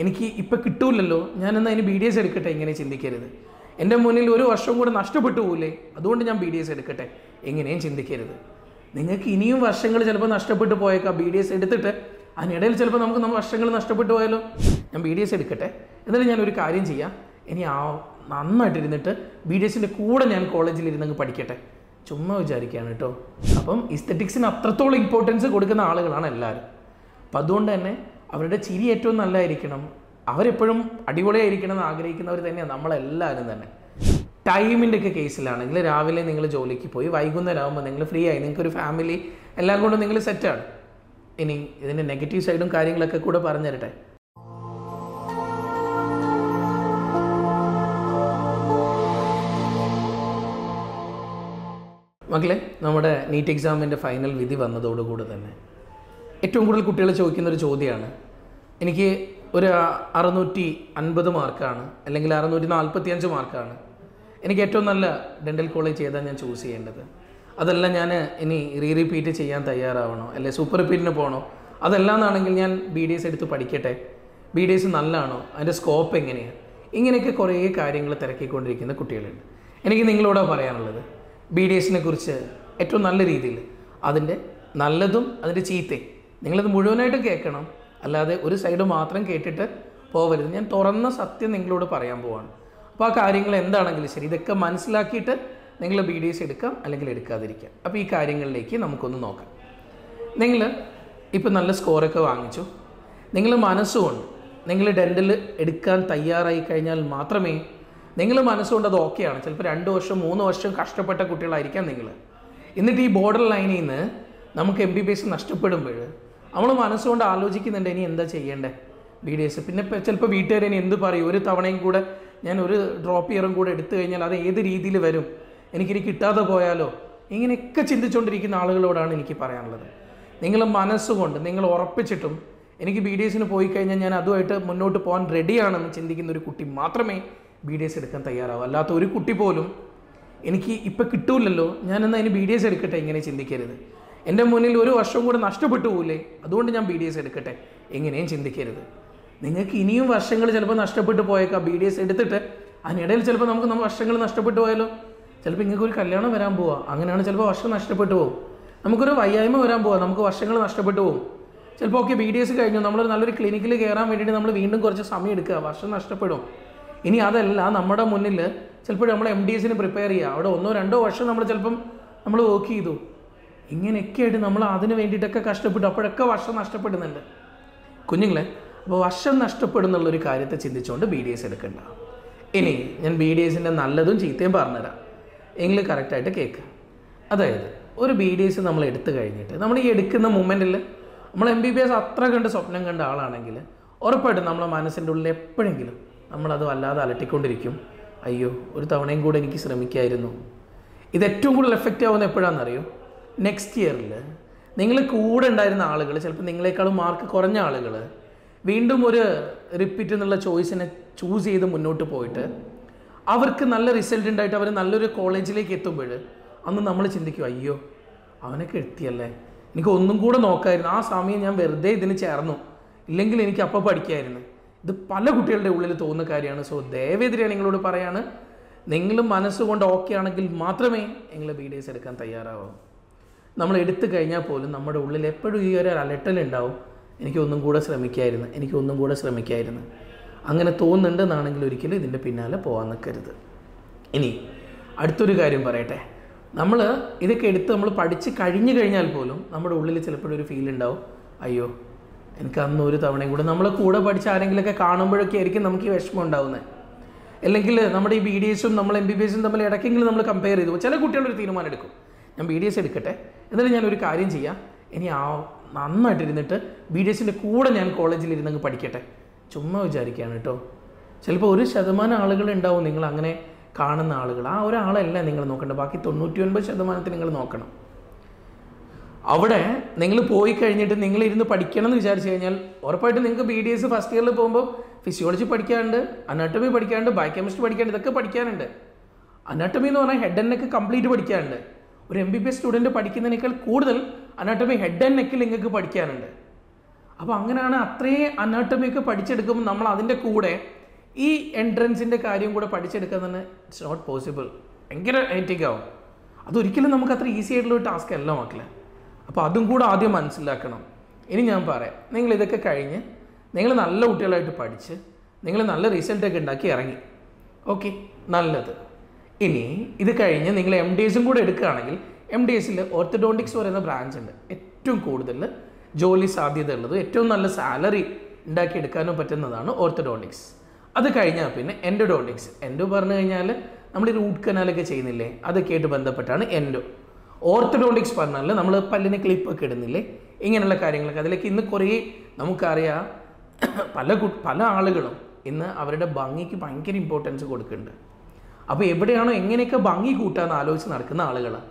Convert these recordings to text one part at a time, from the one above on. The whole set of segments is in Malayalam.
എനിക്ക് ഇപ്പം കിട്ടൂലല്ലോ, ഞാനെന്നാൽ അതിന് BDS എടുക്കട്ടെ ഇങ്ങനെ ചിന്തിക്കരുത്. എൻ്റെ മുന്നിൽ ഒരു വർഷം കൂടെ നഷ്ടപ്പെട്ടു പോകില്ലേ, അതുകൊണ്ട് ഞാൻ BDS എടുക്കട്ടെ എങ്ങനെയും ചിന്തിക്കരുത്. നിങ്ങൾക്ക് ഇനിയും വർഷങ്ങൾ ചിലപ്പോൾ നഷ്ടപ്പെട്ടു പോയേക്കാം BDS എടുത്തിട്ട്. അതിനിടയിൽ ചിലപ്പോൾ നമുക്ക് വർഷങ്ങൾ നഷ്ടപ്പെട്ടു പോയാലോ. ഞാൻ BDS എടുക്കട്ടെ, എന്നാലും ഞാനൊരു കാര്യം ചെയ്യാം, ഇനി നന്നായിട്ടിരുന്നിട്ട് BDSൻ്റെ കൂടെ ഞാൻ കോളേജിലിരുന്നങ്ങ് പഠിക്കട്ടെ, ചുമ്മാ വിചാരിക്കുകയാണ് കേട്ടോ. അപ്പം ഇസ്തെറ്റിക്സിന് അത്രത്തോളം ഇമ്പോർട്ടൻസ് കൊടുക്കുന്ന ആളുകളാണ് എല്ലാവരും. അപ്പം അതുകൊണ്ട് തന്നെ അവരുടെ ചിരി ഏറ്റവും നല്ലതായിരിക്കണം, അവരെപ്പോഴും അടിപൊളിയായിരിക്കണം എന്ന് ആഗ്രഹിക്കുന്നവർ തന്നെയാണ് നമ്മളെല്ലാവരും തന്നെ. ടൈമിൻ്റെ ഒക്കെ കേസിലാണെങ്കിൽ രാവിലെ നിങ്ങൾ ജോലിക്ക് പോയി വൈകുന്നേരം ആകുമ്പോൾ നിങ്ങൾ ഫ്രീ ആയി, നിങ്ങൾക്കൊരു ഫാമിലി എല്ലാം കൊണ്ടും നിങ്ങൾ സെറ്റാണ്. ഇനി ഇതിൻ്റെ നെഗറ്റീവ് സൈഡും കാര്യങ്ങളൊക്കെ കൂടെ പറഞ്ഞു തരട്ടെ. മക്കളെ, നമ്മുടെ നീറ്റ് എക്സാമിൻ്റെ ഫൈനൽ വിധി വന്നതോടുകൂടി തന്നെ ഏറ്റവും കൂടുതൽ കുട്ടികൾ ചോദിക്കുന്നൊരു ചോദ്യമാണ്, എനിക്ക് ഒരു 650 മാർക്കാണ് അല്ലെങ്കിൽ 645 മാർക്കാണ്, എനിക്ക് ഏറ്റവും നല്ല ഡെൻ്റൽ കോളേജ് ഏതാണ് ഞാൻ ചൂസ് ചെയ്യേണ്ടത്, അതെല്ലാം ഞാൻ ഇനി റിപ്പീറ്റ് ചെയ്യാൻ തയ്യാറാവണോ, അല്ലെങ്കിൽ സൂപ്പർ റിപ്പീറ്റിന് പോകണോ, അതല്ലാന്നാണെങ്കിൽ ഞാൻ BDS എടുത്ത് പഠിക്കട്ടെ, BDS നല്ലതാണോ, അതിൻ്റെ സ്കോപ്പ് എങ്ങനെയാണ്, ഇങ്ങനെയൊക്കെ കുറേ കാര്യങ്ങൾ തിരക്കിക്കൊണ്ടിരിക്കുന്ന കുട്ടികളുണ്ട്. എനിക്ക് നിങ്ങളോട് പറയാനുള്ളത്, BDSനെ കുറിച്ച് ഏറ്റവും നല്ല രീതിയിൽ അതിൻ്റെ നല്ലതും അതിൻ്റെ ചീത്തയും നിങ്ങളത് മുഴുവനായിട്ട് കേൾക്കണം, അല്ലാതെ ഒരു സൈഡ് മാത്രം കേട്ടിട്ട് പോകരുത്. ഞാൻ തുറന്ന സത്യം നിങ്ങളോട് പറയാൻ പോവാണ്. അപ്പോൾ ആ കാര്യങ്ങൾ എന്താണെങ്കിലും ശരി, ഇതൊക്കെ മനസ്സിലാക്കിയിട്ട് നിങ്ങൾ BDS എടുക്കാം അല്ലെങ്കിൽ എടുക്കാതിരിക്കാം. അപ്പോൾ ഈ കാര്യങ്ങളിലേക്ക് നമുക്കൊന്ന് നോക്കാം. നിങ്ങൾ ഇപ്പോൾ നല്ല സ്കോറൊക്കെ വാങ്ങിച്ചു, നിങ്ങൾ മനസ്സുകൊണ്ട് നിങ്ങൾ ഡെൻ്റൽ എടുക്കാൻ തയ്യാറായി കഴിഞ്ഞാൽ മാത്രമേ നിങ്ങൾ മനസ്സുകൊണ്ട് അത് ഓക്കെയാണ്. ചിലപ്പോൾ 2 വർഷം 3 വർഷം കഷ്ടപ്പെട്ട കുട്ടികളായിരിക്കാം നിങ്ങൾ. എന്നിട്ട് ഈ ബോർഡർ ലൈനിൽ നിന്ന് നമുക്ക് MBBS നഷ്ടപ്പെടുമ്പോൾ നമ്മൾ മനസ്സുകൊണ്ട് ആലോചിക്കുന്നുണ്ട്, ഇനി എന്താ ചെയ്യേണ്ടത് BDS. പിന്നെ ചിലപ്പോൾ വീട്ടുകാർ ഇനി എന്ത് പറയും, ഒരു തവണയും കൂടെ ഞാൻ ഒരു ഡ്രോപ്പ് ഇയറും കൂടെ എടുത്തു കഴിഞ്ഞാൽ അത് ഏത് രീതിയിൽ വരും, എനിക്കിനി കിട്ടാതെ പോയാലോ, ഇങ്ങനെയൊക്കെ ചിന്തിച്ചുകൊണ്ടിരിക്കുന്ന ആളുകളോടാണ് എനിക്ക് പറയാനുള്ളത്. നിങ്ങൾ മനസ്സുകൊണ്ട് നിങ്ങൾ ഉറപ്പിച്ചിട്ടും എനിക്ക് BDSന് പോയി കഴിഞ്ഞാൽ ഞാൻ അതുമായിട്ട് മുന്നോട്ട് പോകാൻ റെഡിയാണെന്ന് ചിന്തിക്കുന്ന ഒരു കുട്ടി മാത്രമേ BDS എടുക്കാൻ തയ്യാറാവും. അല്ലാത്ത ഒരു കുട്ടി പോലും എനിക്ക് ഇപ്പം കിട്ടൂലല്ലോ, ഞാനെന്നാൽ അതിന് BDS എടുക്കട്ടെ ഇങ്ങനെ ചിന്തിക്കരുത്. എൻ്റെ മുന്നിൽ ഒരു വർഷം കൂടെ നഷ്ടപ്പെട്ടു പോകില്ലേ, അതുകൊണ്ട് ഞാൻ BDS എടുക്കട്ടെ എങ്ങനെയും ചിന്തിക്കരുത്. നിങ്ങൾക്ക് ഇനിയും വർഷങ്ങൾ ചിലപ്പോൾ നഷ്ടപ്പെട്ടു പോയേക്കാം BDS എടുത്തിട്ട്. അതിനിടയിൽ ചിലപ്പോൾ നമുക്ക് വർഷങ്ങൾ നഷ്ടപ്പെട്ടു പോയാലോ. ചിലപ്പോൾ ഇങ്ങൾക്കൊരു കല്യാണം വരാൻ പോവുക, അങ്ങനെയാണ് ചിലപ്പോൾ വർഷം നഷ്ടപ്പെട്ടു പോകും. നമുക്കൊരു വയ്യായ്മ വരാൻ പോവുക, നമുക്ക് വർഷങ്ങൾ നഷ്ടപ്പെട്ടു പോകും. ചിലപ്പോൾ BDS കഴിഞ്ഞു, നമ്മളൊരു നല്ലൊരു ക്ലിനിക്കിൽ കയറാൻ വേണ്ടിയിട്ട് നമ്മൾ വീണ്ടും കുറച്ച് സമയം എടുക്കുക, വർഷം നഷ്ടപ്പെടും. ഇനി അതല്ല, നമ്മുടെ മുന്നിൽ ചിലപ്പോൾ നമ്മൾ MDSന് പ്രിപ്പയർ ചെയ്യുക, അവിടെ 1-2 വർഷം നമ്മൾ ചിലപ്പം നമ്മൾ വർക്ക് ചെയ്തു, ഇങ്ങനെയൊക്കെ ആയിട്ട് നമ്മൾ അതിന് വേണ്ടിയിട്ടൊക്കെ കഷ്ടപ്പെട്ടു, അപ്പോഴൊക്കെ വർഷം നഷ്ടപ്പെടുന്നുണ്ട് കുഞ്ഞുങ്ങളെ. അപ്പോൾ വർഷം നഷ്ടപ്പെടുന്നുള്ളൊരു കാര്യത്തെ ചിന്തിച്ചുകൊണ്ട് BDS എടുക്കണ്ട. ഇനി ഞാൻ BDSൻ്റെ നല്ലതും ചീത്തയും പറഞ്ഞുതരാം, എങ്കിലും കറക്റ്റായിട്ട് കേൾക്കുക. അതായത് ഒരു BDS നമ്മൾ എടുത്തു കഴിഞ്ഞിട്ട് നമ്മൾ ഈ എടുക്കുന്ന മൊമെൻറ്റിൽ നമ്മൾ MBBS അത്ര കണ്ട് സ്വപ്നം കണ്ട ആളാണെങ്കിൽ ഉറപ്പായിട്ടും നമ്മളെ മനസ്സിൻ്റെ ഉള്ളിൽ എപ്പോഴെങ്കിലും നമ്മളത് വല്ലാതെ അലട്ടിക്കൊണ്ടിരിക്കും, അയ്യോ ഒരു തവണയും കൂടെ എനിക്ക് ശ്രമിക്കായിരുന്നു. ഇത് ഏറ്റവും കൂടുതൽ എഫക്റ്റ് ആവുന്ന എപ്പോഴാണെന്നറിയോ, നെക്സ്റ്റ് ഇയറിൽ നിങ്ങൾ കൂടെ ഉണ്ടായിരുന്ന ആളുകൾ, ചിലപ്പോൾ നിങ്ങളെക്കാളും മാർക്ക് കുറഞ്ഞ ആളുകൾ വീണ്ടും ഒരു റിപ്പീറ്റ് എന്നുള്ള ചോയ്സിനെ ചൂസ് ചെയ്ത് മുന്നോട്ട് പോയിട്ട് അവർക്ക് നല്ല റിസൾട്ട് ഉണ്ടായിട്ട് അവർ നല്ലൊരു കോളേജിലേക്ക് എത്തുമ്പോൾ അന്ന് നമ്മൾ ചിന്തിക്കും, അയ്യോ അവനൊക്കെ എത്തിയല്ലേ, എനിക്ക് ഒന്നും കൂടെ നോക്കായിരുന്നു, ആ സമയം ഞാൻ വെറുതെ ഇതിന് ചേർന്നു, ഇല്ലെങ്കിൽ എനിക്ക് അപ്പോൾ പഠിക്കായിരുന്നു. ഇത് പല കുട്ടികളുടെ ഉള്ളിൽ തോന്നുന്ന കാര്യമാണ്. സോ ദയവേതിരെ നിങ്ങളോട് പറയാണ്, നിങ്ങൾ മനസ്സുകൊണ്ട് ഓക്കെ ആണെങ്കിൽ മാത്രമേ നിങ്ങൾ BDS എടുക്കാൻ തയ്യാറാവൂ. നമ്മൾ എടുത്തു കഴിഞ്ഞാൽ പോലും നമ്മുടെ ഉള്ളിൽ എപ്പോഴും ഈ ഒരു അലട്ടലുണ്ടാവും, എനിക്കൊന്നും കൂടെ ശ്രമിക്കായിരുന്നു. അങ്ങനെ തോന്നുന്നുണ്ടെന്നാണെങ്കിൽ ഒരിക്കലും ഇതിൻ്റെ പിന്നാലെ പോകാൻ നിൽക്കരുത്. ഇനി അടുത്തൊരു കാര്യം പറയട്ടെ, നമ്മൾ ഇതൊക്കെ എടുത്ത് നമ്മൾ പഠിച്ച് കഴിഞ്ഞു കഴിഞ്ഞാൽ പോലും നമ്മുടെ ഉള്ളിൽ ചിലപ്പോഴൊരു ഫീൽ ഉണ്ടാവും, അയ്യോ എനിക്ക് അന്ന് ഒരു തവണയും കൂടെ നമ്മളെ കൂടെ പഠിച്ച ആരെങ്കിലുമൊക്കെ കാണുമ്പോഴൊക്കെ ആയിരിക്കും നമുക്ക് ഈ വിഷമം ഉണ്ടാവുന്നത്. അല്ലെങ്കിൽ നമ്മുടെ ഈ BDSും നമ്മൾ MBBSും തമ്മിൽ ഇടയ്ക്കെങ്കിലും നമ്മൾ കമ്പയർ ചെയ്തു ചില കുട്ടികളൊരു തീരുമാനം എടുക്കും, ഞാൻ BDS എടുക്കട്ടെ, എന്നാലും ഞാനൊരു കാര്യം ചെയ്യാം, ഇനി നന്നായിട്ടിരുന്നിട്ട് BDSൻ്റെ കൂടെ ഞാൻ കോളേജിലിരുന്നങ്ങ് പഠിക്കട്ടെ, ചുമ്മാ വിചാരിക്കുകയാണ് കേട്ടോ. ചിലപ്പോൾ 1% ആളുകൾ ഉണ്ടാവും നിങ്ങൾ അങ്ങനെ കാണുന്ന ആളുകൾ, ആ ഒരാളല്ല നിങ്ങൾ നോക്കേണ്ടത്, ബാക്കി 99% നിങ്ങൾ നോക്കണം. അവിടെ നിങ്ങൾ പോയി കഴിഞ്ഞിട്ട് നിങ്ങളിരുന്ന് പഠിക്കണം എന്ന് വിചാരിച്ചു കഴിഞ്ഞാൽ ഉറപ്പായിട്ടും നിങ്ങൾക്ക് BDS ഫസ്റ്റ് ഇയറിൽ പോകുമ്പോൾ ഫിസിയോളജി പഠിക്കാനുണ്ട്, അനാട്ടമി പഠിക്കാനുണ്ട്, ബയോകെമിസ്ട്രി പഠിക്കാനുണ്ട്, ഇതൊക്കെ പഠിക്കാനുണ്ട്. അനാട്ടമി എന്ന് പറഞ്ഞാൽ ഹെഡ് ആൻഡ് നെക്ക് കംപ്ലീറ്റ് പഠിക്കാനുണ്ട്. ഒരു MBBS സ്റ്റുഡൻറ്റ് പഠിക്കുന്നതിനേക്കാൾ കൂടുതൽ അനാട്ടമി ഹെഡ് ആൻഡ് നെക്കിൽ നിങ്ങൾക്ക് പഠിക്കാനുണ്ട്. അപ്പോൾ അങ്ങനെയാണ് അത്രയും അനാട്ടമിയൊക്കെ പഠിച്ചെടുക്കുമ്പോൾ നമ്മൾ അതിൻ്റെ കൂടെ ഈ എൻട്രൻസിൻ്റെ കാര്യം കൂടെ പഠിച്ചെടുക്കാൻ തന്നെ ഇറ്റ്സ് നോട്ട് പോസിബിൾ. ഭയങ്കര ഹെക്റ്റിക്കാവും. അതൊരിക്കലും നമുക്ക് അത്ര ഈസി ആയിട്ടുള്ളൊരു ടാസ്ക് അല്ല മക്കളെ. അപ്പോൾ അതും കൂടെ ആദ്യം മനസ്സിലാക്കണം. ഇനി ഞാൻ പറയാം, നിങ്ങൾ ഇതൊക്കെ കഴിഞ്ഞ് നിങ്ങൾ നല്ല കുട്ടികളായിട്ട് പഠിച്ച് നിങ്ങൾ നല്ല റിസൾട്ടൊക്കെ ഉണ്ടാക്കി ഇറങ്ങി, ഓക്കെ, നല്ലത്. ഇനി ഇത് കഴിഞ്ഞ് നിങ്ങൾ MDSും കൂടെ എടുക്കുകയാണെങ്കിൽ MDSൽ ഓർത്തഡോണ്ടിക്സ് പറയുന്ന ബ്രാഞ്ച് ഉണ്ട്. ഏറ്റവും കൂടുതൽ ജോലി സാധ്യത ഉള്ളത്, ഏറ്റവും നല്ല സാലറി ഉണ്ടാക്കിയെടുക്കാനും പറ്റുന്നതാണ് ഓർത്തഡോണ്ടിക്സ്. അത് കഴിഞ്ഞാൽ പിന്നെ എൻഡോഡോണ്ടിക്സ്. എൻഡോ പറഞ്ഞു കഴിഞ്ഞാൽ നമ്മൾ ഈ റൂട്ട് കനാലൊക്കെ ചെയ്യുന്നില്ലേ, അതൊക്കെ ആയിട്ട് ബന്ധപ്പെട്ടാണ് എൻഡോ. ഓർത്തഡോണ്ടിക്സ് പറഞ്ഞാൽ നമ്മൾ പല്ലിന് ക്ലിപ്പൊക്കെ ഇടുന്നില്ലേ, ഇങ്ങനെയുള്ള കാര്യങ്ങളൊക്കെ. അതിലേക്ക് ഇന്ന് കുറേ നമുക്കറിയാം, പല ആളുകളും ഇന്ന് അവരുടെ ഭംഗിക്ക് ഭയങ്കര ഇമ്പോർട്ടൻസ് കൊടുക്കുന്നുണ്ട്. അപ്പോൾ എവിടെയാണോ എങ്ങനെയൊക്കെ ഭംഗി കൂട്ടാമെന്ന് ആലോചിച്ച് നടക്കുന്ന ആളുകളാണ്.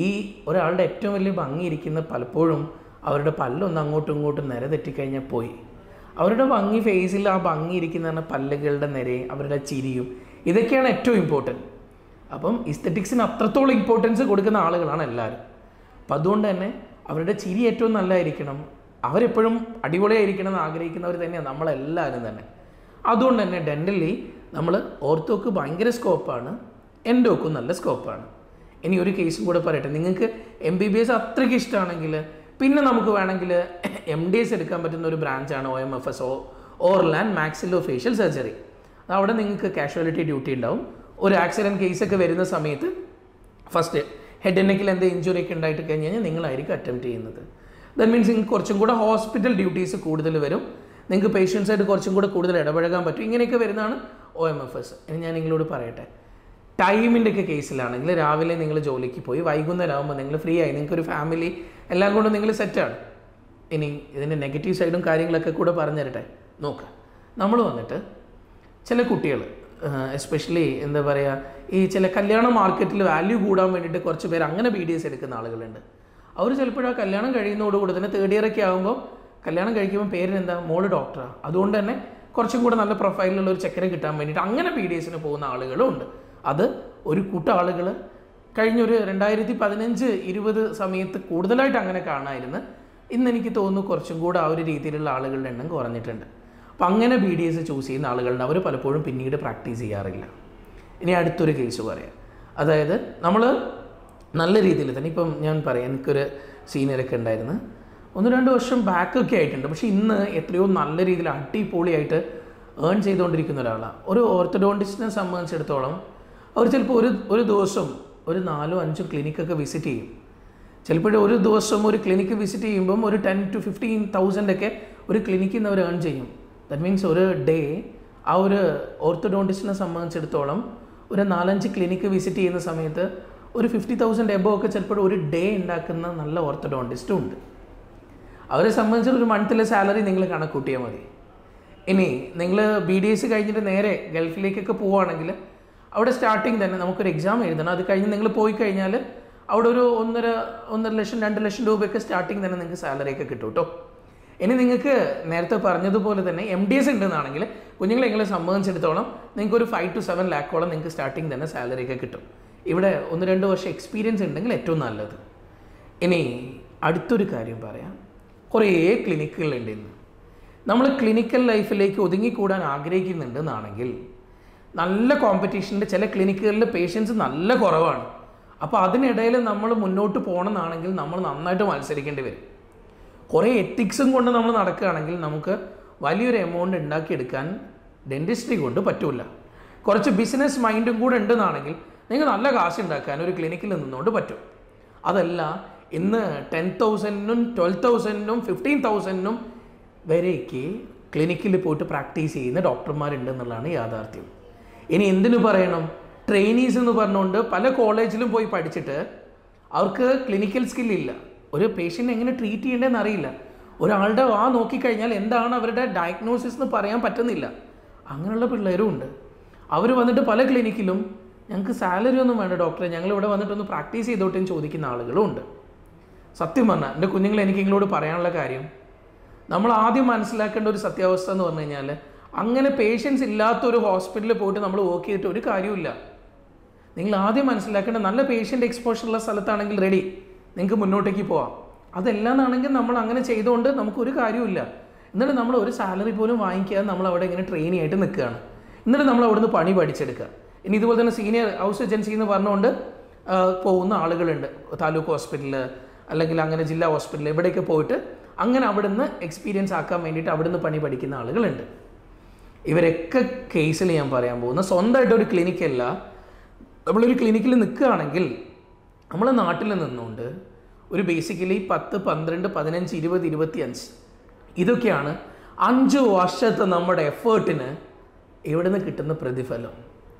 ഈ ഒരാളുടെ ഏറ്റവും വലിയ ഭംഗി ഇരിക്കുന്ന പലപ്പോഴും അവരുടെ പല്ലൊന്ന് അങ്ങോട്ടും ഇങ്ങോട്ടും നിര തെറ്റിക്കഴിഞ്ഞാൽ പോയി. അവരുടെ ഭംഗി ഫേസിൽ ആ ഭംഗി ഇരിക്കുന്ന പല്ലുകളുടെ നിരയും അവരുടെ ചിരിയും ഇതൊക്കെയാണ് ഏറ്റവും ഇമ്പോർട്ടൻറ്റ്. അപ്പം ഇസ്തെറ്റിക്സിന് അത്രത്തോളം ഇമ്പോർട്ടൻസ് കൊടുക്കുന്ന ആളുകളാണ് എല്ലാവരും. അപ്പം അതുകൊണ്ട് തന്നെ അവരുടെ ചിരി ഏറ്റവും നല്ലതായിരിക്കണം, അവരെപ്പോഴും അടിപൊളിയായിരിക്കണം എന്ന് ആഗ്രഹിക്കുന്നവർ തന്നെയാണ് നമ്മളെല്ലാവരും തന്നെ. അതുകൊണ്ട് തന്നെ ഡെൻ്റലി നമ്മൾ ഓർത്തോക്ക് ഭയങ്കര സ്കോപ്പാണ്, എൻഡോക്കും നല്ല സ്കോപ്പാണ്. ഇനി ഒരു കേസും കൂടെ പറയട്ടെ, നിങ്ങൾക്ക് MBBS അത്രയ്ക്ക് ഇഷ്ടമാണെങ്കിൽ പിന്നെ നമുക്ക് വേണമെങ്കിൽ MDS എടുക്കാൻ പറ്റുന്ന ഒരു ബ്രാഞ്ചാണ് OMFS, ഓർലാൻഡ് മാക്സിലോ ഫേഷ്യൽ സർജറി. അവിടെ നിങ്ങൾക്ക് കാഷ്വാലിറ്റി ഡ്യൂട്ടി ഉണ്ടാവും. ഒരു ആക്സിഡൻറ്റ് കേസൊക്കെ വരുന്ന സമയത്ത് ഫസ്റ്റ് ഹെഡ് നെക്കിൽ എന്ത് ഇഞ്ചുറി ഒക്കെ ഉണ്ടായിട്ട് കഴിഞ്ഞ് കഴിഞ്ഞാൽ നിങ്ങളായിരിക്കും അറ്റംപ്റ്റ് ചെയ്യുന്നത്. ദാറ്റ് മീൻസ് നിങ്ങൾക്ക് കുറച്ചും കൂടെ ഹോസ്പിറ്റൽ ഡ്യൂട്ടീസ് കൂടുതൽ വരും, നിങ്ങൾക്ക് പേഷ്യൻസായിട്ട് കുറച്ചും കൂടെ കൂടുതൽ ഇടപഴകാൻ പറ്റും. ഇങ്ങനെയൊക്കെ വരുന്നതാണ് OMFS. ഇനി ഞാൻ നിങ്ങളോട് പറയട്ടെ, ടൈമിൻ്റെ ഒക്കെ കേസിലാണെങ്കിൽ രാവിലെ നിങ്ങൾ ജോലിക്ക് പോയി വൈകുന്നേരം ആകുമ്പോൾ നിങ്ങൾ ഫ്രീ ആയി, നിങ്ങൾക്കൊരു ഫാമിലി എല്ലാം കൊണ്ടും നിങ്ങൾ സെറ്റാണ്. ഇനി ഇതിൻ്റെ നെഗറ്റീവ് സൈഡും കാര്യങ്ങളൊക്കെ കൂടെ പറഞ്ഞു തരട്ടെ. നോക്കുക, നമ്മൾ വന്നിട്ട് ചില കുട്ടികൾ എസ്പെഷ്യലി എന്താ പറയുക, ഈ ചില കല്യാണ മാർക്കറ്റിൽ വാല്യൂ കൂടാൻ വേണ്ടിയിട്ട് കുറച്ച് പേര് അങ്ങനെ BDS എടുക്കുന്ന ആളുകളുണ്ട്. അവർ ചിലപ്പോഴും ആ കല്യാണം കഴിയുന്നതോടുകൂടി തന്നെ 3rd year ഒക്കെ ആകുമ്പോൾ കല്യാണം കഴിക്കുമ്പോൾ പേരിനെന്താ, മോള് ഡോക്ടറാണ്, അതുകൊണ്ട് തന്നെ കുറച്ചും കൂടെ നല്ല പ്രൊഫൈലിലുള്ള ഒരു ചെക്കനെ കിട്ടാൻ വേണ്ടിയിട്ട് അങ്ങനെ BDSന് പോകുന്ന ആളുകളും ഉണ്ട്. അത് ഒരു കൂട്ടം ആളുകൾ കഴിഞ്ഞൊരു 2015-20 സമയത്ത് കൂടുതലായിട്ട് അങ്ങനെ കാണാമായിരുന്നു. ഇന്ന് എനിക്ക് തോന്നുന്നു കുറച്ചും കൂടെ ആ ഒരു രീതിയിലുള്ള ആളുകളുടെ എണ്ണം കുറഞ്ഞിട്ടുണ്ട്. അപ്പം അങ്ങനെ BDS ചൂസ് ചെയ്യുന്ന ആളുകളുണ്ട്, അവർ പലപ്പോഴും പിന്നീട് പ്രാക്ടീസ് ചെയ്യാറില്ല. ഇനി അടുത്തൊരു കേസ് പറയാം. അതായത് നമ്മൾ നല്ല രീതിയിൽ തന്നെ, ഇപ്പം ഞാൻ പറയാം, എനിക്കൊരു സീനിയറൊക്കെ ഉണ്ടായിരുന്നു, 1-2 വർഷം ബാക്കൊക്കെ ആയിട്ടുണ്ട്. പക്ഷേ ഇന്ന് എത്രയോ നല്ല രീതിയിൽ അടിപൊളിയായിട്ട് ഏൺ ചെയ്തുകൊണ്ടിരിക്കുന്ന ഒരാളാണ്. ഒരു ഓർത്തഡോണ്ടിസ്റ്റിനെ സംബന്ധിച്ചിടത്തോളം അവർ ചിലപ്പോൾ ഒരു ദിവസം ഒരു 4-5 ക്ലിനിക്കൊക്കെ വിസിറ്റ് ചെയ്യും. ചിലപ്പോൾ ഒരു ദിവസം ഒരു ക്ലിനിക്ക് വിസിറ്റ് ചെയ്യുമ്പം ഒരു 10,000 to 15,000 ഒക്കെ ഒരു ക്ലിനിക്കിൽ നിന്ന് അവർ ഏൺ ചെയ്യും. ദാറ്റ് മീൻസ് ഒരു ഡേ ആ ഒരു ഓർത്തഡോണ്ടിസ്റ്റിനെ സംബന്ധിച്ചിടത്തോളം ഒരു 4-5 ക്ലിനിക്ക് വിസിറ്റ് ചെയ്യുന്ന സമയത്ത് ഒരു 50,000 എബോ ഒക്കെ ചിലപ്പോൾ ഒരു ഡേ ഉണ്ടാക്കുന്ന നല്ല ഓർത്തഡോണ്ടിസ്റ്റും ഉണ്ട്. അവരെ സംബന്ധിച്ച് ഒരു മന്തിലെ സാലറി നിങ്ങൾ കണക്കൂട്ടിയാൽ മതി. ഇനി നിങ്ങൾ BDS കഴിഞ്ഞിട്ട് നേരെ ഗൾഫിലേക്കൊക്കെ പോവുകയാണെങ്കിൽ അവിടെ സ്റ്റാർട്ടിങ് തന്നെ നമുക്കൊരു എക്സാം എഴുതണം. അത് കഴിഞ്ഞ് നിങ്ങൾ പോയി കഴിഞ്ഞാൽ അവിടെ ഒരു 1.5 ലക്ഷം 2 ലക്ഷം രൂപയൊക്കെ സ്റ്റാർട്ടിങ് തന്നെ നിങ്ങൾക്ക് സാലറിയൊക്കെ കിട്ടും കേട്ടോ. ഇനി നിങ്ങൾക്ക് നേരത്തെ പറഞ്ഞതുപോലെ തന്നെ MDS ഉണ്ടെന്നാണെങ്കിൽ കുഞ്ഞുങ്ങളെ സംബന്ധിച്ചിടത്തോളം നിങ്ങൾക്ക് ഒരു 5 to 7 ലാക്കോളം നിങ്ങൾക്ക് സ്റ്റാർട്ടിങ് തന്നെ സാലറിയൊക്കെ കിട്ടും. ഇവിടെ 1-2 വർഷം എക്സ്പീരിയൻസ് ഉണ്ടെങ്കിൽ ഏറ്റവും നല്ലത്. ഇനി അടുത്തൊരു കാര്യം പറയാം, കുറേ ക്ലിനിക്കുകളുണ്ട് ഇന്ന്. നമ്മൾ ക്ലിനിക്കൽ ലൈഫിലേക്ക് ഒതുങ്ങിക്കൂടാൻ ആഗ്രഹിക്കുന്നുണ്ടെന്നാണെങ്കിൽ നല്ല കോമ്പറ്റീഷൻ്റെ ചില ക്ലിനിക്കുകളിൽ പേഷ്യൻസ് നല്ല കുറവാണ്. അപ്പോൾ അതിനിടയിൽ നമ്മൾ മുന്നോട്ട് പോകണമെന്നാണെങ്കിൽ നമ്മൾ നന്നായിട്ട് മത്സരിക്കേണ്ടി വരും. കുറേ എത്തിക്സും കൊണ്ട് നമ്മൾ നടക്കുകയാണെങ്കിൽ നമുക്ക് വലിയൊരു എമൗണ്ട് ഉണ്ടാക്കിയെടുക്കാൻ ഡെൻറ്റിസ്ട്രി കൊണ്ട് പറ്റില്ല. കുറച്ച് ബിസിനസ് മൈൻഡും കൂടെ ഉണ്ടെന്നാണെങ്കിൽ നിങ്ങൾക്ക് നല്ല കാശ് ഉണ്ടാക്കാൻ ഒരു ക്ലിനിക്കിൽ നിന്നുകൊണ്ട് പറ്റും. അതല്ല, ഇന്ന് 10,000-നും 12,000-നും 15,000-നും വരെയൊക്കെ ക്ലിനിക്കിൽ പോയിട്ട് പ്രാക്ടീസ് ചെയ്യുന്ന ഡോക്ടർമാരുണ്ടെന്നുള്ളതാണ് യാഥാർത്ഥ്യം. ഇനി എന്തിനു പറയണം, ട്രെയിനീസ് എന്ന് പറഞ്ഞുകൊണ്ട് പല കോളേജിലും പോയി പഠിച്ചിട്ട് അവർക്ക് ക്ലിനിക്കൽ സ്കില്ലില്ല, ഒരു പേഷ്യൻ്റ് എങ്ങനെ ട്രീറ്റ് ചെയ്യേണ്ടതെന്ന് അറിയില്ല, ഒരാളുടെ നോക്കിക്കഴിഞ്ഞാൽ എന്താണ് അവരുടെ ഡയഗ്നോസിസ് എന്ന് പറയാൻ പറ്റുന്നില്ല. അങ്ങനെയുള്ള പിള്ളേരും ഉണ്ട്. അവർ വന്നിട്ട് പല ക്ലിനിക്കിലും ഞങ്ങൾക്ക് സാലറി ഒന്നും വേണ്ട ഡോക്ടറെ, ഞങ്ങളിവിടെ വന്നിട്ടൊന്ന് പ്രാക്ടീസ് ചെയ്തോട്ടെന്ന് ചോദിക്കുന്ന ആളുകളും ഉണ്ട്. സത്യം പറഞ്ഞാൽ എൻ്റെ കുഞ്ഞുങ്ങൾ, എനിക്ക് നിങ്ങളോട് പറയാനുള്ള കാര്യം, നമ്മൾ ആദ്യം മനസ്സിലാക്കേണ്ട ഒരു സത്യാവസ്ഥ എന്ന് പറഞ്ഞു കഴിഞ്ഞാൽ അങ്ങനെ പേഷ്യൻസ് ഇല്ലാത്തൊരു ഹോസ്പിറ്റലിൽ പോയിട്ട് നമ്മൾ വർക്ക് ചെയ്തിട്ട് ഒരു കാര്യമില്ല. നിങ്ങൾ ആദ്യം മനസ്സിലാക്കേണ്ട, നല്ല പേഷ്യൻ്റ് എക്സ്പോഷറുള്ള സ്ഥലത്താണെങ്കിൽ റെഡി, നിങ്ങൾക്ക് മുന്നോട്ടേക്ക് പോവാം. അതല്ലാന്നാണെങ്കിൽ നമ്മൾ അങ്ങനെ ചെയ്തുകൊണ്ട് നമുക്കൊരു കാര്യമില്ല. എന്നിട്ട് നമ്മൾ ഒരു സാലറി പോലും വാങ്ങിക്കാതെ നമ്മൾ അവിടെ ഇങ്ങനെ ട്രെയിനി ആയിട്ട് നിൽക്കുകയാണ്. എന്നിട്ട് നമ്മൾ അവിടുന്ന് പണി പഠിച്ചെടുക്കുക. ഇനി ഇതുപോലെ തന്നെ സീനിയർ ഹൗസ് ഏജൻസി എന്ന് പറഞ്ഞുകൊണ്ട് പോകുന്ന ആളുകളുണ്ട്. താലൂക്ക് ഹോസ്പിറ്റലിൽ അല്ലെങ്കിൽ അങ്ങനെ ജില്ലാ ഹോസ്പിറ്റൽ ഇവിടെയൊക്കെ പോയിട്ട് അങ്ങനെ അവിടുന്ന് എക്സ്പീരിയൻസ് ആക്കാൻ വേണ്ടിയിട്ട് അവിടുന്ന് പണി പഠിക്കുന്ന ആളുകളുണ്ട്. ഇവരൊക്കെ കേസിൽ ഞാൻ പറയാൻ പോകുന്ന സ്വന്തമായിട്ടൊരു ക്ലിനിക്കല്ല. നമ്മളൊരു ക്ലിനിക്കിൽ നിൽക്കുകയാണെങ്കിൽ നമ്മളെ നാട്ടിൽ നിന്നുകൊണ്ട് ഒരു ബേസിക്കലി 10, 12, 15, 20, 25 ഇതൊക്കെയാണ് 5 വർഷത്തെ നമ്മുടെ എഫേർട്ടിന് ഇവിടെ നിന്ന് കിട്ടുന്ന പ്രതിഫലം.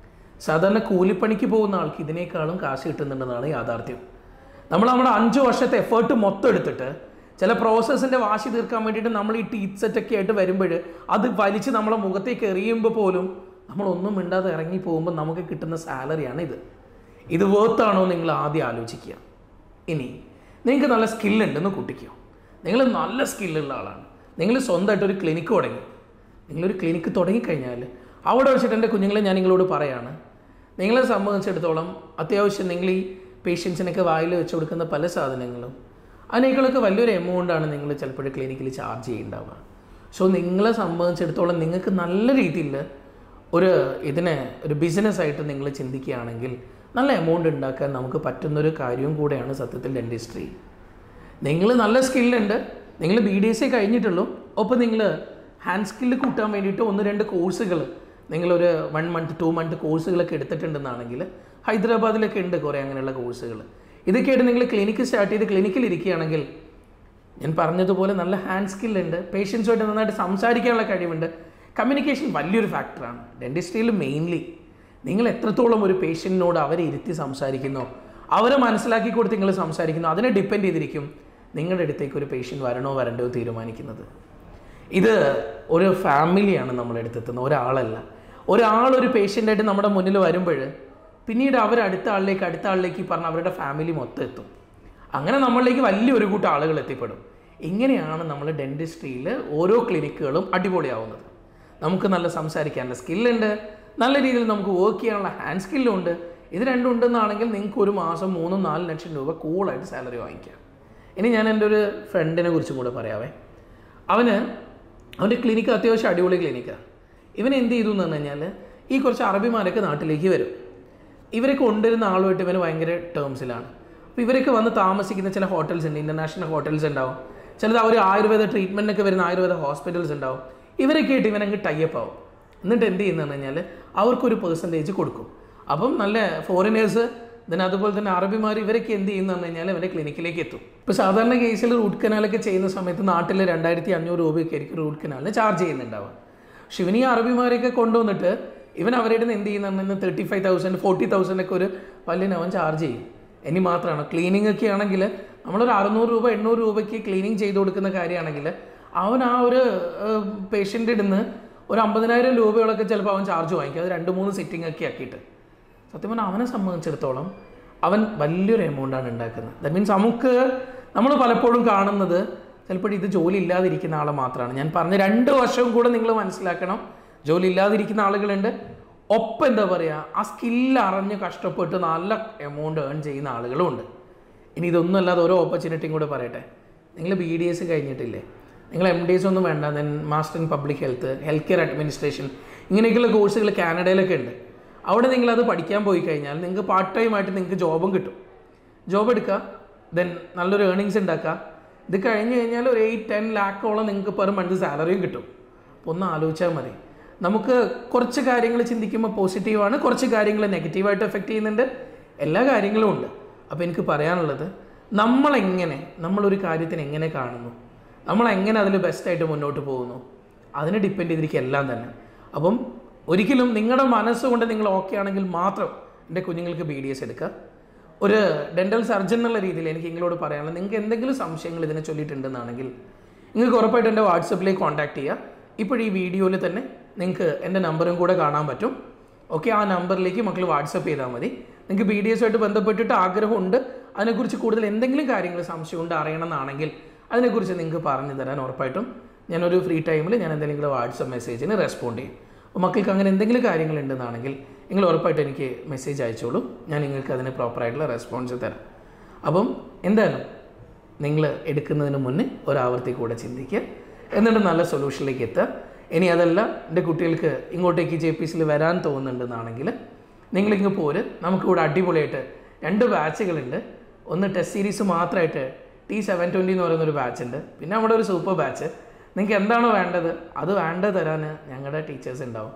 സാധാരണ കൂലിപ്പണിക്ക് പോകുന്ന ആൾക്ക് ഇതിനേക്കാളും കാശ് കിട്ടുന്നുണ്ടെന്നാണ് യാഥാർത്ഥ്യം. നമ്മൾ നമ്മുടെ 5 വർഷത്തെ എഫേർട്ട് മൊത്തം എടുത്തിട്ട് ചില പ്രോസസ്സിൻ്റെ വാശി തീർക്കാൻ വേണ്ടിയിട്ട് നമ്മൾ ഈ ടീത്ത് സെറ്റൊക്കെ ആയിട്ട് വരുമ്പോൾ അത് വലിച്ച് നമ്മളെ മുഖത്തേക്ക് എറിയുമ്പോൾ പോലും നമ്മളൊന്നും മിണ്ടാതെ ഇറങ്ങി പോകുമ്പോൾ നമുക്ക് കിട്ടുന്ന സാലറിയാണ് ഇത്. ഇത് വേർത്താണോ നിങ്ങൾ ആദ്യം ആലോചിക്കുക. ഇനി നിങ്ങൾക്ക് നല്ല സ്കില്ലുണ്ടെന്ന് കൂട്ടിക്കോ. നിങ്ങൾ നല്ല സ്കില്ലുള്ള ആളാണ്. നിങ്ങൾ സ്വന്തമായിട്ടൊരു ക്ലിനിക്ക് തുടങ്ങി. നിങ്ങളൊരു ക്ലിനിക്ക് തുടങ്ങിക്കഴിഞ്ഞാൽ അവിടെ വെച്ചിട്ട് എൻ്റെ കുഞ്ഞുങ്ങളെ ഞാൻ നിങ്ങളോട് പറയാണ്, നിങ്ങളെ സംബന്ധിച്ചിടത്തോളം അത്യാവശ്യം നിങ്ങൾ ഈ പേഷ്യൻസിനൊക്കെ വായിൽ വെച്ച് കൊടുക്കുന്ന പല സാധനങ്ങളും അതിനേക്കാളൊക്കെ വലിയൊരു എമൗണ്ടാണ് നിങ്ങൾ ചിലപ്പോൾ ക്ലിനിക്കിൽ ചാർജ് ചെയ്യുന്നുണ്ടാവുക. സോ നിങ്ങളെ സംബന്ധിച്ചിടത്തോളം നിങ്ങൾക്ക് നല്ല രീതിയിൽ ഇതിനെ ഒരു ബിസിനസ്സായിട്ട് നിങ്ങൾ ചിന്തിക്കുകയാണെങ്കിൽ നല്ല എമൗണ്ട് ഉണ്ടാക്കാൻ നമുക്ക് പറ്റുന്നൊരു കാര്യവും കൂടെയാണ് സത്യത്തിൽ ഡെൻറ്റിസ്ട്രി. നിങ്ങൾ നല്ല സ്കില്ലുണ്ട്, നിങ്ങൾ BDSA കഴിഞ്ഞിട്ടുള്ളൂ, ഒപ്പം നിങ്ങൾ ഹാൻഡ് സ്കില്ല് കൂട്ടാൻ വേണ്ടിയിട്ട് 1-2 കോഴ്സുകൾ നിങ്ങളൊരു 1 month 2 month കോഴ്സുകളൊക്കെ എടുത്തിട്ടുണ്ടെന്നാണെങ്കിൽ ഹൈദരാബാദിലൊക്കെ ഉണ്ട് കുറേ അങ്ങനെയുള്ള കോഴ്സുകൾ. ഇതൊക്കെയായിട്ട് നിങ്ങൾ ക്ലിനിക്ക് സ്റ്റാർട്ട് ചെയ്ത് ക്ലിനിക്കിൽ ഇരിക്കുകയാണെങ്കിൽ ഞാൻ പറഞ്ഞതുപോലെ നല്ല ഹാൻഡ് സ്കില്ലുണ്ട്, പേഷ്യൻസുമായിട്ട് നന്നായിട്ട് സംസാരിക്കാനുള്ള കഴിവുണ്ട്. കമ്മ്യൂണിക്കേഷൻ വലിയൊരു ഫാക്ടറാണ് ഡെൻറ്റിസ്ട്രിയിൽ. മെയിൻലി നിങ്ങൾ എത്രത്തോളം ഒരു പേഷ്യൻറ്റിനോട് അവരെ ഇരുത്തി സംസാരിക്കുന്നോ, അവരെ മനസ്സിലാക്കി കൊടുത്ത് നിങ്ങൾ സംസാരിക്കുന്നോ, അതിനെ ഡിപ്പെൻഡ് ചെയ്തിരിക്കും നിങ്ങളുടെ അടുത്തേക്ക് ഒരു പേഷ്യൻ്റ് വരണോ വരണ്ടോ തീരുമാനിക്കുന്നത്. ഇത് ഒരു ഫാമിലിയാണ് നമ്മളെടുത്തെത്തുന്നത്, ഒരാളൊരു പേഷ്യൻ്റായിട്ട് നമ്മുടെ മുന്നിൽ വരുമ്പോൾ പിന്നീട് അടുത്ത ആളിലേക്ക് പറഞ്ഞ് അവരുടെ ഫാമിലി മൊത്തം എത്തും. അങ്ങനെ നമ്മളിലേക്ക് വലിയൊരു കൂട്ടം ആളുകൾ എത്തിപ്പെടും. ഇങ്ങനെയാണ് നമ്മൾ ഡെൻറ്റിസ്ട്രിയിൽ ഓരോ ക്ലിനിക്കുകളും അടിപൊളിയാവുന്നത്. നമുക്ക് നല്ല സംസാരിക്കാനുള്ള സ്കില്ലുണ്ട്, നല്ല രീതിയിൽ നമുക്ക് വർക്ക് ചെയ്യാനുള്ള ഹാൻഡ് സ്കില്ലും ഉണ്ട്. ഇത് രണ്ടും ഉണ്ടെന്നാണെങ്കിൽ നിങ്ങൾക്ക് ഒരു മാസം 3-4 ലക്ഷം രൂപ കൂളായിട്ട് സാലറി വാങ്ങിക്കാം. ഇനി ഞാൻ എൻ്റെ ഒരു ഫ്രണ്ടിനെ കുറിച്ചും കൂടെ പറയാവേ. അവൻ്റെ ക്ലിനിക്ക് അത്യാവശ്യം അടിപൊളി ക്ലിനിക്കാണ്. ഇവൻ എന്ത് ചെയ്തു എന്ന് പറഞ്ഞു കഴിഞ്ഞാൽ ഈ കുറച്ച് അറബിമാരൊക്കെ നാട്ടിലേക്ക് വരും. ഇവരെ കൊണ്ടുവരുന്ന ആളുമായിട്ട് ഇവന് ഭയങ്കര ടേംസിലാണ്. അപ്പോൾ ഇവരൊക്കെ വന്ന് താമസിക്കുന്ന ചില ഹോട്ടൽസ് ഉണ്ട്, ഇൻ്റർനാഷണൽ ഹോട്ടൽസ് ഉണ്ടാവും, ചിലത് അവർ ആയുർവേദ ട്രീറ്റ്മെൻറ്റൊക്കെ വരുന്ന ആയുർവേദ ഹോസ്പിറ്റൽസ് ഉണ്ടാവും. ഇവരൊക്കെ ആയിട്ട് ഇവനങ്ങ് ടൈപ്പ് ആവും. എന്നിട്ട് എന്ത് ചെയ്യുന്നതെന്ന് പറഞ്ഞാൽ അവർക്കൊരു പെർസെൻറ്റേജ് കൊടുക്കും. അപ്പം നല്ല ഫോറിനേഴ്സ് അതുപോലെ തന്നെ അറബിമാർ ഇവരൊക്കെ എന്ത് ചെയ്യുന്നതെന്ന് പറഞ്ഞാൽ അവൻ്റെ ക്ലിനിക്കിലേക്ക് എത്തും. ഇപ്പോൾ സാധാരണ കേസിൽ റൂട്ട് കനാലൊക്കെ ചെയ്യുന്ന സമയത്ത് നാട്ടിൽ 2500 രൂപയൊക്കെ ആയിരിക്കും റൂട്ട് കനാലിന് ചാർജ് ചെയ്യുന്നുണ്ടാവുക. പക്ഷെ ഇവൻ ഈ അറബിമാരെയൊക്കെ കൊണ്ടുവന്നിട്ട് ഇവൻ അവരുടെ എന്ത് ചെയ്യുന്ന 35,000 40,000 ഒക്കെ ഒരു പല്ലിന് അവൻ ചാർജ് ചെയ്യും. ഇനി മാത്രമാണ് ക്ലീനിങ് ഒക്കെ ആണെങ്കിൽ നമ്മളൊരു 600 രൂപ 800 രൂപയ്ക്ക് ക്ലീനിങ് ചെയ്ത് കൊടുക്കുന്ന കാര്യമാണെങ്കിൽ അവൻ ആ ഒരു പേഷ്യൻ്റെ ഇടുന്ന് ഒരു 50,000 രൂപയോളൊക്കെ ചിലപ്പോൾ അവൻ ചാർജ് വാങ്ങിക്കും. അത് 2-3 സിറ്റിംഗ് ഒക്കെ ആക്കിയിട്ട്. സത്യം പറഞ്ഞാൽ അവനെ സംബന്ധിച്ചിടത്തോളം അവൻ വലിയൊരു എമൗണ്ടാണ് ഉണ്ടാക്കുന്നത്. ദാറ്റ് മീൻസ് നമ്മൾ പലപ്പോഴും കാണുന്നത് ചിലപ്പോൾ ഇത് ജോലി ഇല്ലാതിരിക്കുന്ന ആളെ മാത്രമാണ്. ഞാൻ പറഞ്ഞ 2 വർഷവും കൂടെ നിങ്ങൾ മനസ്സിലാക്കണം, ജോലി ഇല്ലാതിരിക്കുന്ന ആളുകളുണ്ട്, ഒപ്പം എന്താ പറയുക ആ സ്കില്ല് അറിഞ്ഞ് കഷ്ടപ്പെട്ട് നല്ല എമൗണ്ട് ഏൺ ചെയ്യുന്ന ആളുകളും ഉണ്ട്. ഇനി ഇതൊന്നും അല്ലാതെ ഓരോ ഓപ്പർച്യൂണിറ്റിയും കൂടെ പറയട്ടെ. നിങ്ങൾ BDS കഴിഞ്ഞിട്ടില്ലേ, നിങ്ങൾ MDS ഒന്നും വേണ്ട, then master in public health care administration ഇങ്ങനെയൊക്കെയുള്ള കോഴ്സുകൾ കാനഡയിലൊക്കെ ഉണ്ട്. അവിടെ നിങ്ങളത് പഠിക്കാൻ പോയി കഴിഞ്ഞാൽ നിങ്ങൾക്ക് പാർട്ട് ടൈം ആയിട്ട് നിങ്ങൾക്ക് ജോബും കിട്ടും. ജോബ് എടുക്കുക, ദെൻ നല്ലൊരു ഏർണിങ്സ് ഉണ്ടാക്കുക. ഇത് കഴിഞ്ഞ് കഴിഞ്ഞാൽ ഒരു 8-10 ലാക്കോളം നിങ്ങൾക്ക് പെർ മന്ത് സാലറിയും കിട്ടും. അപ്പോൾ ഒന്ന് ആലോചിച്ചാൽ മതി. നമുക്ക് കുറച്ച് കാര്യങ്ങൾ ചിന്തിക്കുമ്പോൾ പോസിറ്റീവാണ്, കുറച്ച് കാര്യങ്ങൾ നെഗറ്റീവായിട്ട് എഫക്റ്റ് ചെയ്യുന്നുണ്ട്, എല്ലാ കാര്യങ്ങളും ഉണ്ട്. അപ്പോൾ എനിക്ക് പറയാനുള്ളത് നമ്മളൊരു കാര്യത്തിന് എങ്ങനെ കാണുന്നു, നമ്മളെങ്ങനെ അതിൽ ബെസ്റ്റായിട്ട് മുന്നോട്ട് പോകുന്നു, അതിനെ ഡിപ്പെൻഡ് ചെയ്തിരിക്കും എല്ലാം തന്നെ. അപ്പം ഒരിക്കലും നിങ്ങളുടെ മനസ്സുകൊണ്ട് നിങ്ങൾ ഓക്കെ ആണെങ്കിൽ മാത്രം എൻ്റെ കുഞ്ഞുങ്ങൾക്ക് BDS എടുക്കുക. ഒരു ഡെൻ്റൽ സർജൻ എന്നുള്ള രീതിയിൽ എനിക്ക് നിങ്ങളോട് പറയാനുള്ളത്, നിങ്ങൾക്ക് എന്തെങ്കിലും സംശയങ്ങൾ ഇതിനെ ചൊല്ലിയിട്ടുണ്ടെന്നാണെങ്കിൽ നിങ്ങൾക്ക് ഉറപ്പായിട്ട് എൻ്റെ വാട്സപ്പിലേക്ക് കോൺടാക്ട് ചെയ്യുക. ഇപ്പോൾ ഈ വീഡിയോയിൽ തന്നെ നിങ്ങൾക്ക് എൻ്റെ നമ്പറും കൂടെ കാണാൻ പറ്റും. ഓക്കെ, ആ നമ്പറിലേക്ക് മക്കൾ വാട്സപ്പ് ചെയ്താൽ മതി. നിങ്ങൾക്ക് BDS ആയിട്ട് ബന്ധപ്പെട്ടിട്ട് ആഗ്രഹമുണ്ട്, അതിനെക്കുറിച്ച് കൂടുതൽ എന്തെങ്കിലും കാര്യങ്ങൾ സംശയമുണ്ട് അറിയണമെന്നാണെങ്കിൽ അതിനെക്കുറിച്ച് നിങ്ങൾക്ക് പറഞ്ഞു തരാൻ ഉറപ്പായിട്ടും ഞാനൊരു ഫ്രീ ടൈമിൽ ഞാൻ എന്തെങ്കിലും വാട്സപ്പ് മെസ്സേജിന് റെസ്പോണ്ട് ചെയ്യും. അപ്പോൾ മക്കൾക്ക് അങ്ങനെ എന്തെങ്കിലും കാര്യങ്ങളുണ്ടെന്നാണെങ്കിൽ നിങ്ങൾ ഉറപ്പായിട്ട് എനിക്ക് മെസ്സേജ് അയച്ചോളൂ, ഞാൻ നിങ്ങൾക്ക് അതിന് പ്രോപ്പറായിട്ടുള്ള റെസ്പോൺസ് തരാം. അപ്പം എന്തായാലും നിങ്ങൾ എടുക്കുന്നതിന് മുന്നേ ഒരാവർത്തി കൂടെ ചിന്തിക്കുക. എന്നിട്ട് നല്ല സൊല്യൂഷനിലേക്ക് എത്തുക. ഇനി അതല്ല എൻ്റെ കുട്ടികൾക്ക് ഇങ്ങോട്ടേക്ക് JPCയിൽ വരാൻ തോന്നുന്നുണ്ടെന്നാണെങ്കിൽ നിങ്ങളിങ്ങ് പോര്. നമുക്കിവിടെ അടിപൊളിയായിട്ട് 2 ബാച്ചുകളുണ്ട്. ഒന്ന് ടെസ്റ്റ് സീരീസ് മാത്രമായിട്ട് T720 എന്ന് പറയുന്നൊരു ബാച്ച് ഉണ്ട്. പിന്നെ നമ്മുടെ ഒരു സൂപ്പർ ബാച്ച്. നിങ്ങൾക്ക് എന്താണോ വേണ്ടത് അത് തരാൻ ഞങ്ങളുടെ ടീച്ചേഴ്സ് ഉണ്ടാവും.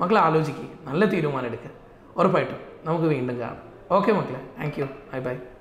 മക്കളെ ആലോചിക്കുക, നല്ല തീരുമാനം എടുക്കുക. ഉറപ്പായിട്ടും നമുക്ക് വീണ്ടും കാണാം. ഓക്കെ മക്കളെ, താങ്ക് യു, ബൈ ബൈ.